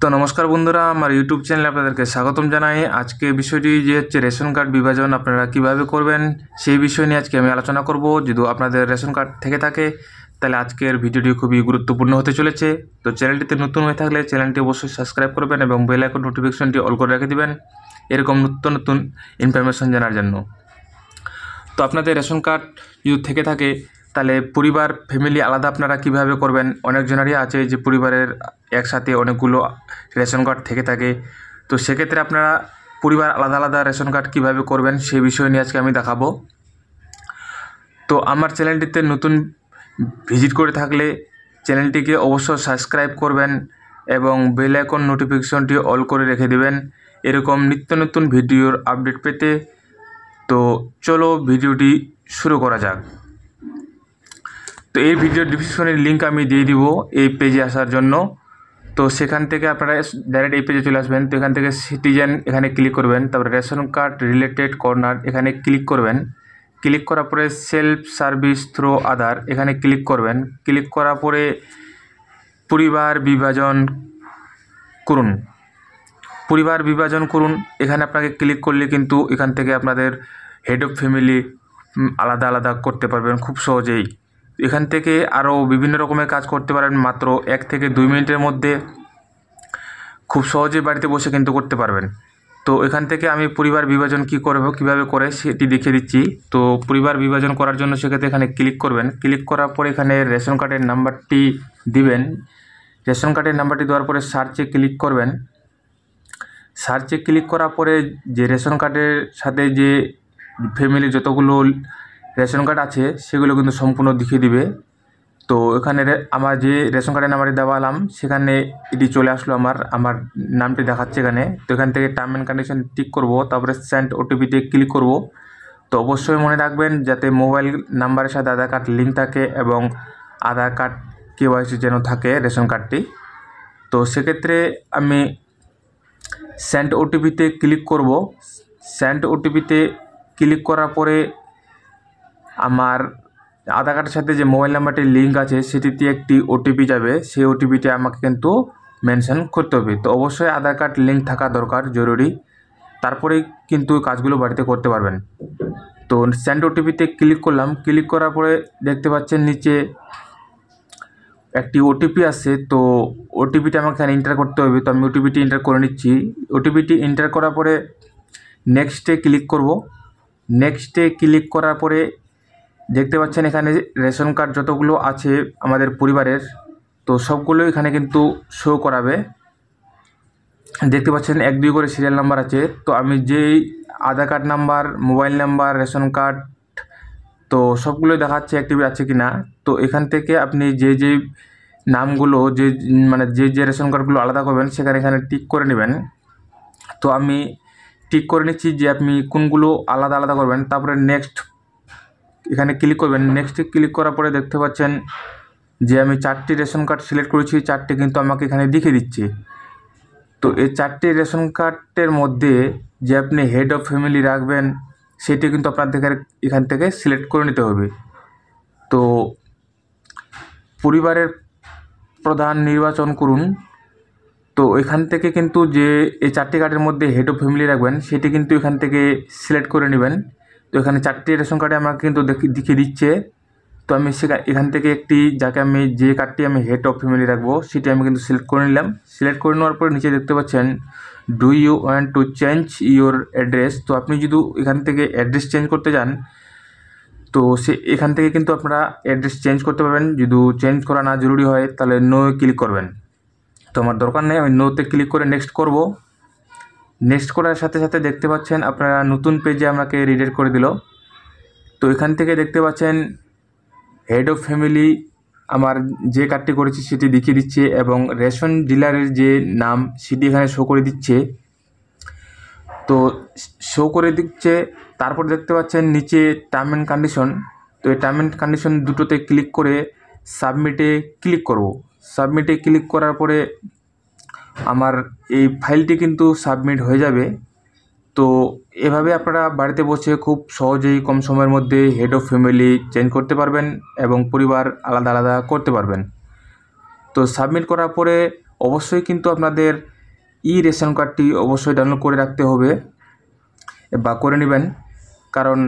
তো নমস্কার বন্ধুরা, আমার ইউটিউব চ্যানেলে আপনাদেরকে স্বাগতম জানাই। আজকে বিষয়টি যে হচ্ছে রেশন কার্ড বিভাজন আপনারা কিভাবে করবেন সেই বিষয় নিয়ে আজকে আমি আলোচনা করব। যদি আপনাদের রেশন কার্ড থেকে থাকে তাহলে আজকের ভিডিওটি খুবই গুরুত্বপূর্ণ হতে চলেছে। তো চ্যানেলটিতে নতুন হয়ে থাকলে চ্যানেলটি অবশ্যই সাবস্ক্রাইব করবেন এবং বেল আইকন নোটিফিকেশনটি অল করে রেখে দিবেন এরকম নতুন নতুন ইনফরমেশন জানার জন্য। তো আপনাদের রেশন কার্ড যদি থেকে থাকে তাহলে পরিবার ফ্যামিলি আলাদা আপনারা কিভাবে করবেন। অনেকজনেরই আছে যে পরিবারের একসাথে অনেকগুলো রেশন কার্ড থেকে থাকে, তো সেক্ষেত্রে আপনারা পরিবার আলাদা আলাদা রেশন কার্ড কিভাবে করবেন সেই বিষয় নিয়ে আজকে আমি দেখাবো। তো আমার চ্যানেলটিতে নতুন ভিজিট করে থাকলে চ্যানেলটিকে অবশ্যই সাবস্ক্রাইব করবেন এবং বেল আইকন নোটিফিকেশনটি অল করে রেখে দেবেন এরকম নিত্য নতুন ভিডিওর আপডেট পেতে। তো চলো ভিডিওটি শুরু করা যাক। তো এই ভিডিওর ডিসক্রিপশনের লিঙ্ক আমি দিয়ে দিব এই পেজে আসার জন্য। তো সেখান থেকে আপনারা ডাইরেক্ট এই পেজে চলে আসবেন। তো এখান থেকে সিটিজেন এখানে ক্লিক করবেন, তারপরে রেশন কার্ড রিলেটেড কর্নার এখানে ক্লিক করবেন। ক্লিক করার পরে সেলফ সার্ভিস থ্রু আধার এখানে ক্লিক করবেন। ক্লিক করার পরে পরিবার বিভাজন করুন, পরিবার বিভাজন করুন এখানে আপনাকে ক্লিক করলে কিন্তু এখান থেকে আপনাদের হেড অফ ফ্যামিলি আলাদা আলাদা করতে পারবেন খুব সহজেই। এখান থেকে আরও বিভিন্ন রকমের কাজ করতে পারেন, মাত্র 1 থেকে 2 মিনিটের মধ্যে খুব সহজেই বাড়িতে বসে কিন্তু করতে পারবেন। তো এখান থেকে আমি পরিবার বিভাজন কীভাবে করে সেটি দেখিয়ে দিচ্ছি। তো পরিবার বিভাজন করার জন্য সেক্ষেত্রে এখানে ক্লিক করবেন। ক্লিক করার পরে এখানে রেশন কার্ডের নাম্বারটি দিবেন। রেশন কার্ডের নাম্বারটি দেওয়ার পরে সার্চে ক্লিক করবেন। সার্চে ক্লিক করার পরে যে রেশন কার্ডের সাথে যে ফ্যামিলির যতগুলো রেশন কার্ড আছে সেগুলো কিন্তু সম্পূর্ণ দেখিয়ে দিবে। তো এখানে আমার যে রেশন কার্ডের নাম্বারটি দেওয়ালাম সেখানে এটি চলে আসলো, আমার নামটি দেখাচ্ছে এখানে। তো এখান থেকে টার্ম অ্যান্ড কন্ডিশন টিক করব, তারপরে সেন্ড ওটিপিতে ক্লিক করব। তো অবশ্যই মনে রাখবেন যাতে মোবাইল নাম্বারের সাথে আধার কার্ড লিঙ্ক থাকে এবং আধার কার্ড কেওয়াইসি যেন থাকে রেশন কার্ডটি। তো সেক্ষেত্রে আমি সেন্ড ওটিপিতে ক্লিক করব। সেন্ড ওটিপিতে ক্লিক করার পরে আমার আধার কার্ডের সাথে যে মোবাইল নাম্বারটির লিঙ্ক আছে সেটিতে একটি ওটিপি যাবে, সেই ওটিপিটি আমাকে কিন্তু মেনশন করতে হবে। তো অবশ্যই আধার কার্ড লিঙ্ক থাকা দরকার, জরুরি, তারপরেই কিন্তু কাজগুলো বাড়িতে করতে পারবেন। তো সেন্ড ওটিপিতে ক্লিক করলাম। ক্লিক করার পরে দেখতে পাচ্ছেন নিচে একটি ওটিপি আসছে। তো ওটিপিটা আমাকে এখানে এন্টার করতে হবে। তো আমি ওটিপিটি এন্টার করে নিচ্ছি। ওটিপিটি এন্টার করার পরে নেক্সটে ক্লিক করব। নেক্সটে ক্লিক করার পরে দেখতে পাচ্ছেন এখানে রেশন কার্ড যতগুলো আছে আমাদের পরিবারের, তো সবগুলো এখানে কিন্তু শো করাবে। দেখতে পাচ্ছেন 1 2 করে সিরিয়াল নাম্বার আছে। তো আমি যেই Aadhaar card number, mobile number, ration card, তো সবগুলোই দেখাচ্ছে অ্যাক্টিভ আছে কি না। তো এখান থেকে আপনি যে নামগুলো যে রেশন কার্ডগুলো আলাদা করবেন সেখানে এখানে টিক করে নেবেন। তো আমি টিক করে নিচ্ছি যে আপনি কোনগুলো আলাদা আলাদা করবেন। তারপরে নেক্সট এখানে ক্লিক করবেন। নেক্সটে ক্লিক করার পরে দেখতে পাচ্ছেন যে আমি 4টি রেশন কার্ড সিলেক্ট করেছি, 4টি কিন্তু আমাকে এখানে দেখিয়ে দিচ্ছে। তো এই 4টি রেশন কার্ডের মধ্যে যে আপনি হেড অফ ফ্যামিলি রাখবেন সেটি কিন্তু আপনাদের এখান থেকে সিলেক্ট করে নিতে হবে। তো পরিবারের প্রধান নির্বাচন করুন। তো এখান থেকে কিন্তু যে এই 4টি কার্ডের মধ্যে হেড অফ ফ্যামিলি রাখবেন সেটি কিন্তু এখান থেকে সিলেক্ট করে নেবেন। তো এখানে 4টি রেশন কার্ডে আমাকে কিন্তু দেখিয়ে দিচ্ছে। তো আমি এখান থেকে যে কার্ডটি আমি হেড অফ ফ্যামিলি রাখবো সেটি আমি কিন্তু সিলেক্ট করে নিলাম। সিলেক্ট করে নেওয়ার পরে নিচে দেখতে পাচ্ছেন do you want to change your address. তো আপনি যদি এখান থেকে অ্যাড্রেস চেঞ্জ করতে চান তো এখান থেকে কিন্তু আপনারা অ্যাড্রেস চেঞ্জ করতে পারবেন। যদি চেঞ্জ করা না জরুরি হয় তাহলে নো ক্লিক করবেন। তো আমার দরকার নেই, আমি নোতে ক্লিক করে নেক্সট করব। নেক্সট করার সাথে সাথে দেখতে পাচ্ছেন আপনারা নতুন পেজে আমাকে রিডাইরেক্ট করে দিল। তো এখান থেকে দেখতে পাচ্ছেন হেড অফ ফ্যামিলি আমার যে কার্ডটি করেছি সেটি দেখিয়ে দিচ্ছে এবং রেশন ডিলারের যে নাম সেটি এখানে শো করে দিচ্ছে। তো শো করে দিচ্ছে। তারপর দেখতে পাচ্ছেন নিচে টার্ম অ্যান্ড কন্ডিশন। তো এই টার্ম অ্যান্ড কন্ডিশন দুটোতে ক্লিক করে সাবমিটে ক্লিক করব। সাবমিটে ক্লিক করার পরে আমার এই ফাইলটি কিন্তু সাবমিট হয়ে যাবে। তো এভাবে আপনারা বাড়িতে বসে খুব সহজেই কম সময়ের মধ্যে হেড অফ ফ্যামিলি চেঞ্জ করতে পারবেন এবং পরিবার আলাদা আলাদা করতে পারবেন। তো সাবমিট করার পরে অবশ্যই কিন্তু আপনাদের ই রেশন কার্ডটি অবশ্যই ডাউনলোড করে রাখতে হবে বা করে নেবেন, কারণ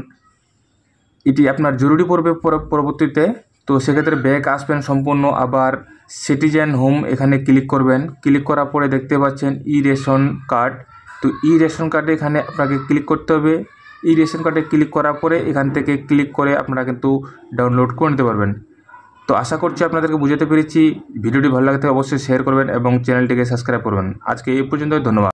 এটি আপনার জরুরি পড়বে পরবর্তীতে। তো সেক্ষেত্রে ব্যাক আসবেন সম্পূর্ণ, আবার সিটিজেন হোম এখানে ক্লিক করবেন। ক্লিক করার পরে দেখতে পাচ্ছেন ই রেশন কার্ড। তো ই রেশন কার্ডে এখানে আপনাকে ক্লিক করতে হবে। ই রেশন কার্ডে ক্লিক করার পরে এখান থেকে ক্লিক করে আপনারা কিন্তু ডাউনলোড করে নিতে পারবেন। তো আশা করছি আপনাদেরকে বুঝাতে পেরেছি। ভিডিওটি ভালো লাগলে অবশ্যই শেয়ার করবেন এবং চ্যানেলটিকে সাবস্ক্রাইব করবেন। আজকে এই পর্যন্ত, ধন্যবাদ।